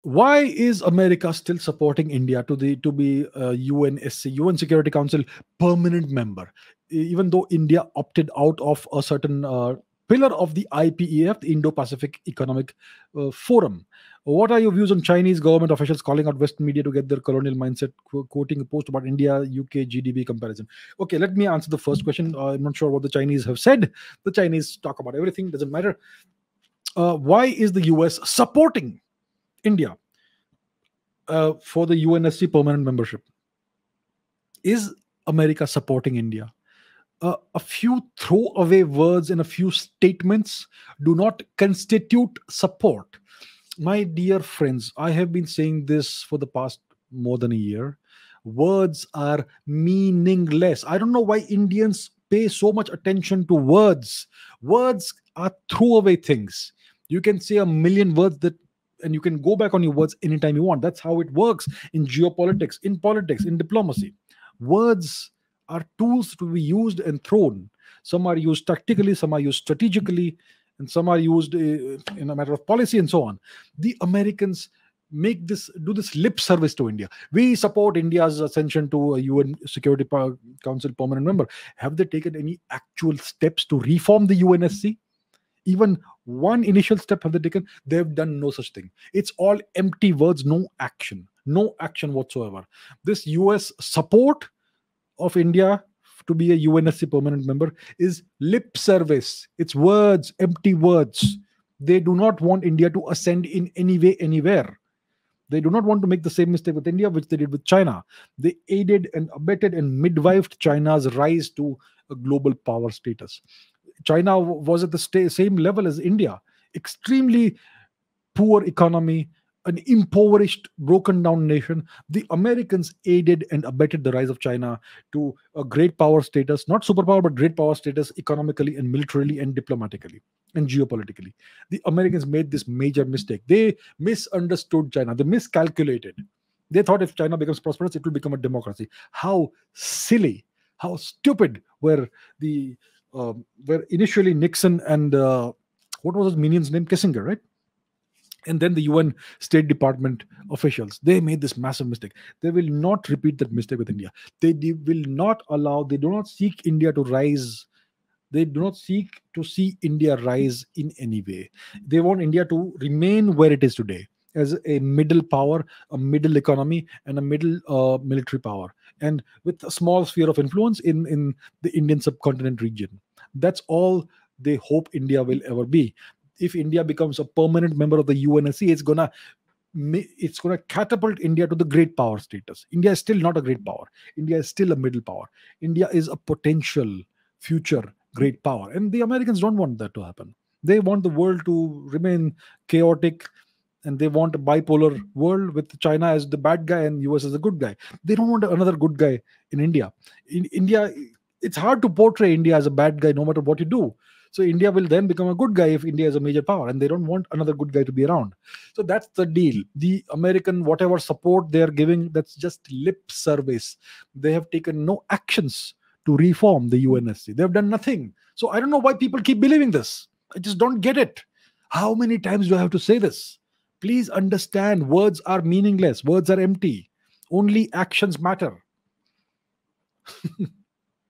Why is America still supporting India to be UNSC, UN Security Council permanent member, even though India opted out of a certain pillar of the IPEF, the Indo-Pacific Economic Forum? What are your views on Chinese government officials calling out Western media to get their colonial mindset, quoting a post about India UK GDP comparison? Okay, let me answer the first question. I'm not sure what the Chinese have said. The Chinese talk about everything, doesn't matter. Why is the US supporting India for the UNSC permanent membership? Is America supporting India? A few throwaway words and a few statements do not constitute support. My dear friends, I have been saying this for the past more than a year. Words are meaningless. I don't know why Indians pay so much attention to words. Words are throwaway things. You can say a million words that and you can go back on your words anytime you want. That's how it works in geopolitics, in politics, in diplomacy. Words are tools to be used and thrown. Some are used tactically, some are used strategically, and some are used in a matter of policy and so on. The Americans do this lip service to India. We support India's ascension to a UN Security Council permanent member. Have they taken any actual steps to reform the UNSC? Even one initial step have they taken? They've done no such thing. It's all empty words, no action whatsoever. This US support of India to be a UNSC permanent member is lip service. It's words, empty words. They do not want India to ascend in any way, anywhere. They do not want to make the same mistake with India, which they did with China. They aided and abetted and midwifed China's rise to a global power status. China was at the same level as India. Extremely poor economy, an impoverished, broken down nation. The Americans aided and abetted the rise of China to a great power status, not superpower, but great power status economically and militarily and diplomatically and geopolitically. The Americans made this major mistake. They misunderstood China, they miscalculated. They thought if China becomes prosperous, it will become a democracy. How silly, how stupid the were initially Nixon and what was his minion's name? Kissinger, right? And then the UN State Department officials, they made this massive mistake. They will not repeat that mistake with India. Will not allow, they do not seek India to rise. They do not seek to see India rise in any way. They want India to remain where it is today as a middle power, a middle economy, and a middle military power, and with a small sphere of influence in the Indian subcontinent region. That's all they hope India will ever be. If India becomes a permanent member of the UNSC, it's gonna catapult India to the great power status. India is still not a great power. India is still a middle power. India is a potential future great power, and the Americans don't want that to happen. They want the world to remain chaotic, and they want a bipolar world with China as the bad guy and US as the good guy. They don't want another good guy in India. In India, it's hard to portray India as a bad guy no matter what you do. So India will then become a good guy if India is a major power, and they don't want another good guy to be around. So that's the deal. The American, whatever support they are giving, that's just lip service. They have taken no actions to reform the UNSC. They have done nothing. So I don't know why people keep believing this. I just don't get it. How many times do I have to say this? Please understand, words are meaningless. Words are empty. Only actions matter.